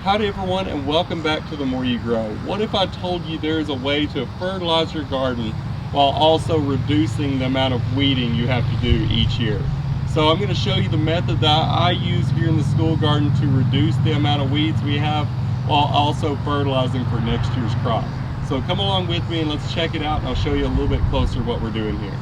Howdy everyone, and welcome back to The More You Grow. What if I told you there is a way to fertilize your garden while also reducing the amount of weeding you have to do each year? So I'm going to show you the method that I use here in the school garden to reduce the amount of weeds we have while also fertilizing for next year's crop. So come along with me and let's check it out, and I'll show you a little bit closer what we're doing here.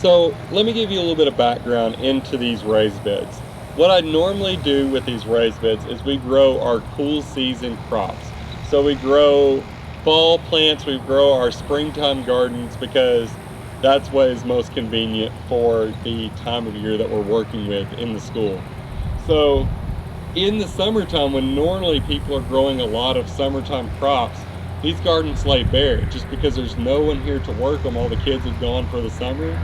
So let me give you a little bit of background into these raised beds. What I normally do with these raised beds is we grow our cool season crops. So we grow fall plants, we grow our springtime gardens because that's what is most convenient for the time of year that we're working with in the school. So in the summertime, when normally people are growing a lot of summertime crops, these gardens lay bare just because there's no one here to work them. All the kids have gone for the summer.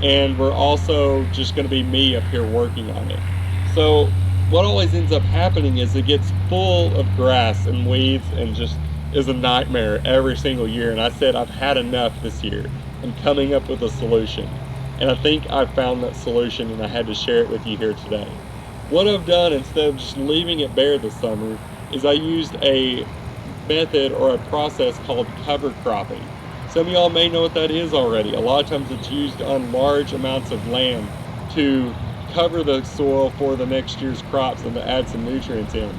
And we're also just going to be me up here working on it. So what always ends up happening is it gets full of grass and weeds and just is a nightmare every single year. And I said I've had enough this year and coming up with a solution. And I think I found that solution, and I had to share it with you here today. What I've done, instead of just leaving it bare this summer, is I used a method or a process called cover cropping. Some of y'all may know what that is already. A lot of times it's used on large amounts of land to cover the soil for the next year's crops and to add some nutrients in.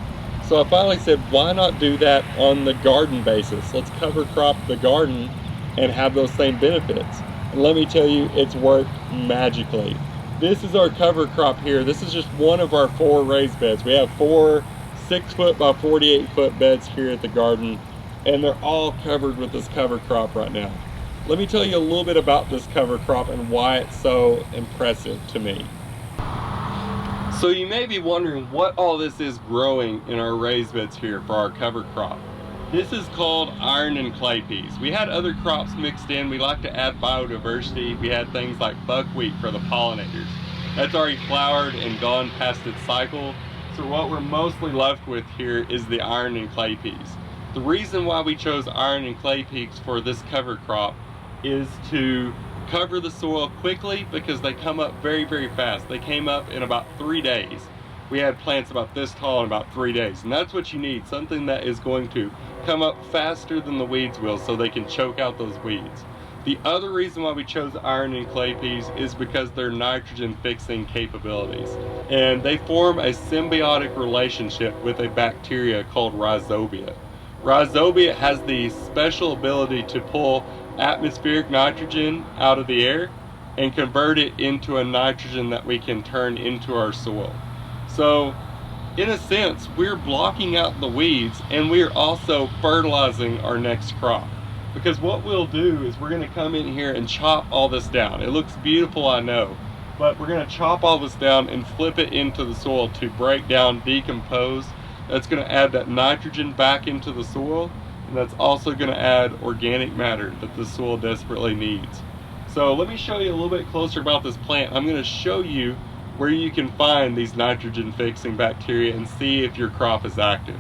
So I finally said, why not do that on the garden basis? Let's cover crop the garden and have those same benefits. And let me tell you, it's worked magically. This is our cover crop here. This is just one of our 4 raised beds. We have 4 6-foot by 48-foot beds here at the garden, and they're all covered with this cover crop right now. Let me tell you a little bit about this cover crop and why it's so impressive to me. So you may be wondering what all this is growing in our raised beds here for our cover crop. This is called iron and clay peas. We had other crops mixed in. We like to add biodiversity. We had things like buckwheat for the pollinators. That's already flowered and gone past its cycle. So what we're mostly left with here is the iron and clay peas. The reason why we chose iron and clay peas for this cover crop is to cover the soil quickly because they come up very, very fast. They came up in about 3 days. We had plants about this tall in about 3 days, and that's what you need, something that is going to come up faster than the weeds will so they can choke out those weeds. The other reason why we chose iron and clay peas is because they're nitrogen fixing capabilities, and they form a symbiotic relationship with a bacteria called rhizobia. Rhizobia has the special ability to pull atmospheric nitrogen out of the air and convert it into a nitrogen that we can turn into our soil. So in a sense, we're blocking out the weeds, and we're also fertilizing our next crop. Because what we'll do is we're going to come in here and chop all this down. It looks beautiful, I know, but we're going to chop all this down and flip it into the soil to break down, decompose. That's going to add that nitrogen back into the soil, and that's also going to add organic matter that the soil desperately needs. So let me show you a little bit closer about this plant. I'm going to show you where you can find these nitrogen fixing bacteria and see if your crop is active.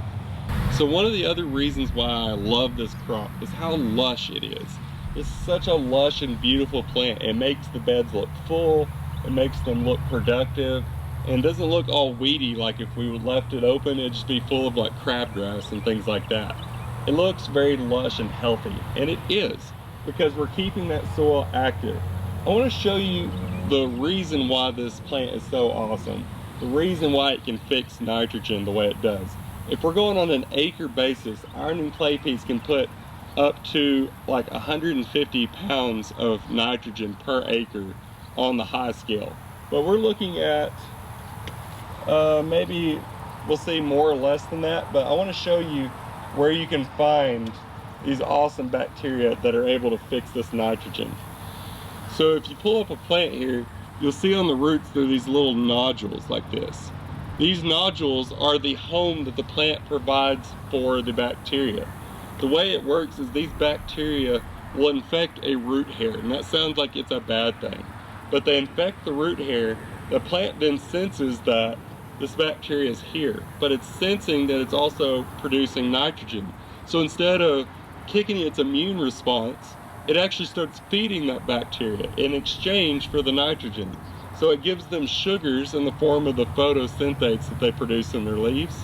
So one of the other reasons why I love this crop is how lush it is. It's such a lush and beautiful plant. It makes the beds look full, it makes them look productive, and doesn't look all weedy like if we left it open. It'd just be full of like crabgrass and things like that. It looks very lush and healthy, and it is, because we're keeping that soil active. I want to show you the reason why this plant is so awesome, the reason why it can fix nitrogen the way it does. If we're going on an acre basis, iron and clay peas can put up to like 150 pounds of nitrogen per acre on the high scale. But we're looking at maybe we'll see more or less than that, but I want to show you where you can find these awesome bacteria that are able to fix this nitrogen. So if you pull up a plant here, you'll see on the roots there are these little nodules like this. These nodules are the home that the plant provides for the bacteria. The way it works is these bacteria will infect a root hair, and that sounds like it's a bad thing, but they infect the root hair. The plant then senses that this bacteria is here, but it's sensing that it's also producing nitrogen. So instead of kicking its immune response, it actually starts feeding that bacteria in exchange for the nitrogen. So it gives them sugars in the form of the photosynthates that they produce in their leaves,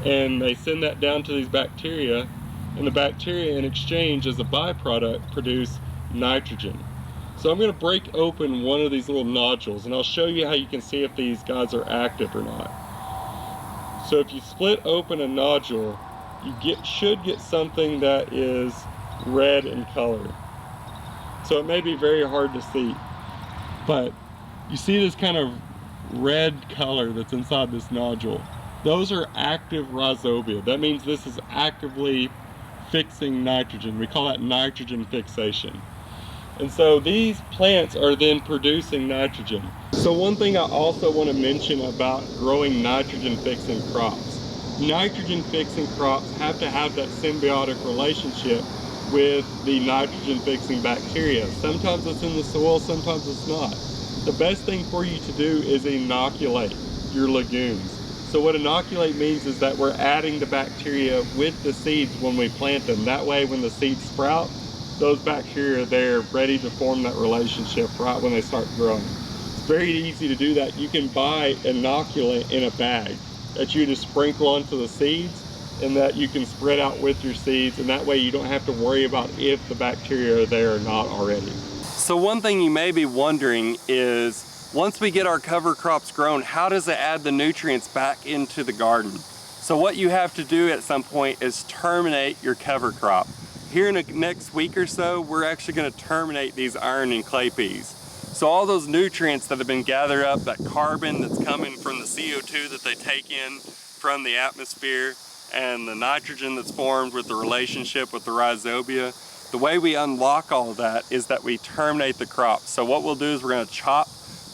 and they send that down to these bacteria, and the bacteria in exchange as a byproduct produce nitrogen. So I'm going to break open one of these little nodules, and I'll show you how you can see if these guys are active or not. So if you split open a nodule, you should get something that is red in color. So it may be very hard to see, but you see this kind of red color that's inside this nodule. Those are active rhizobia. That means this is actively fixing nitrogen. We call that nitrogen fixation. And so these plants are then producing nitrogen. So one thing I also want to mention about growing nitrogen fixing crops. Nitrogen fixing crops have to have that symbiotic relationship with the nitrogen fixing bacteria. Sometimes it's in the soil, sometimes it's not. The best thing for you to do is inoculate your legumes. So what inoculate means is that we're adding the bacteria with the seeds when we plant them. That way when the seeds sprout, those bacteria are there ready to form that relationship right when they start growing. It's very easy to do that. You can buy inoculant in a bag that you just sprinkle onto the seeds, and that you can spread out with your seeds, and that way you don't have to worry about if the bacteria are there or not already. So one thing you may be wondering is, once we get our cover crops grown, how does it add the nutrients back into the garden? So what you have to do at some point is terminate your cover crop. Here in the next week or so, we're actually going to terminate these iron and clay peas. So all those nutrients that have been gathered up, that carbon that's coming from the CO2 that they take in from the atmosphere, and the nitrogen that's formed with the relationship with the rhizobia, the way we unlock all that is that we terminate the crop. So what we'll do is we're going to chop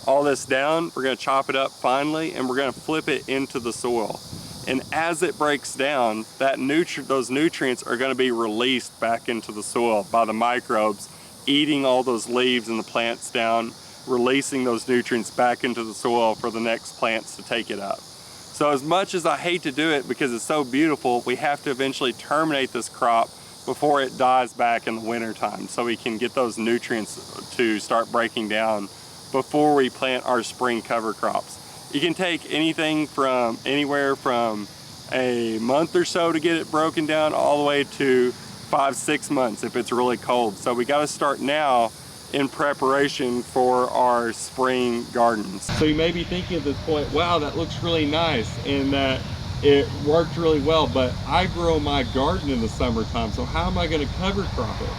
all this down, we're going to chop it up finely, and we're going to flip it into the soil. And as it breaks down, those nutrients are going to be released back into the soil by the microbes, eating all those leaves and the plants down, releasing those nutrients back into the soil for the next plants to take it up. So as much as I hate to do it because it's so beautiful, we have to eventually terminate this crop before it dies back in the winter time, so we can get those nutrients to start breaking down before we plant our spring cover crops. You can take anything from anywhere from a month or so to get it broken down all the way to 5-6 months if it's really cold. So we got to start now in preparation for our spring gardens. So you may be thinking at this point, wow, that looks really nice and that it worked really well, but I grow my garden in the summertime, so how am I going to cover crop it?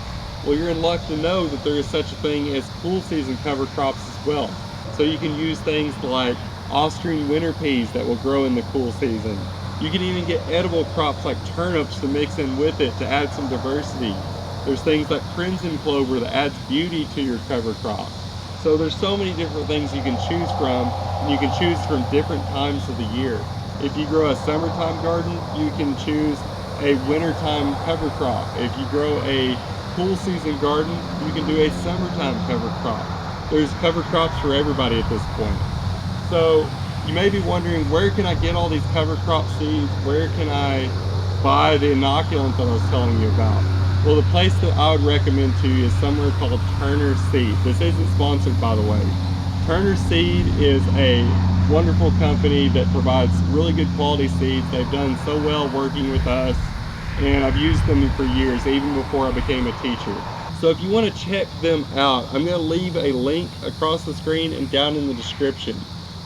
Well, you're in luck to know that there is such a thing as cool season cover crops as well. So you can use things like Austrian winter peas that will grow in the cool season. You can even get edible crops like turnips to mix in with it to add some diversity. There's things like crimson clover that adds beauty to your cover crop. So there's so many different things you can choose from, and you can choose from different times of the year. If you grow a summertime garden, you can choose a wintertime cover crop. If you grow a cool season garden, you can do a summertime cover crop. There's cover crops for everybody at this point. So you may be wondering, where can I get all these cover crop seeds? Where can I buy the inoculant that I was telling you about? Well, the place that I would recommend to you is somewhere called Turner Seed. This isn't sponsored, by the way. Turner Seed is a wonderful company that provides really good quality seeds. They've done so well working with us, and I've used them for years, even before I became a teacher. So if you want to check them out, I'm going to leave a link across the screen and down in the description.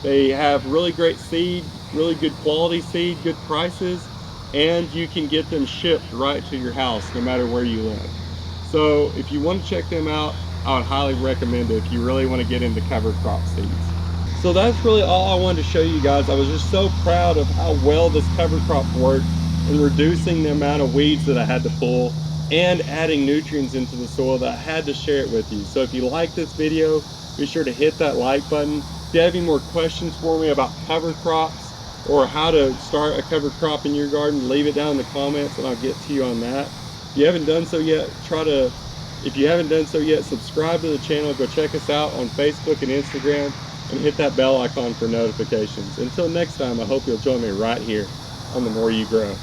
They have really great seed, really good quality seed, good prices, and you can get them shipped right to your house no matter where you live. So if you want to check them out, I would highly recommend it if you really want to get into cover crop seeds. So that's really all I wanted to show you guys. I was just so proud of how well this cover crop worked in reducing the amount of weeds that I had to pull and adding nutrients into the soil that I had to share it with you. So if you like this video, be sure to hit that like button. If you have any more questions for me about cover crops or how to start a cover crop in your garden, leave it down in the comments and I'll get to you on that. If you haven't done so yet, subscribe to the channel. Go check us out on Facebook and Instagram. and hit that bell icon for notifications. Until next time, I hope you'll join me right here on The More You Grow.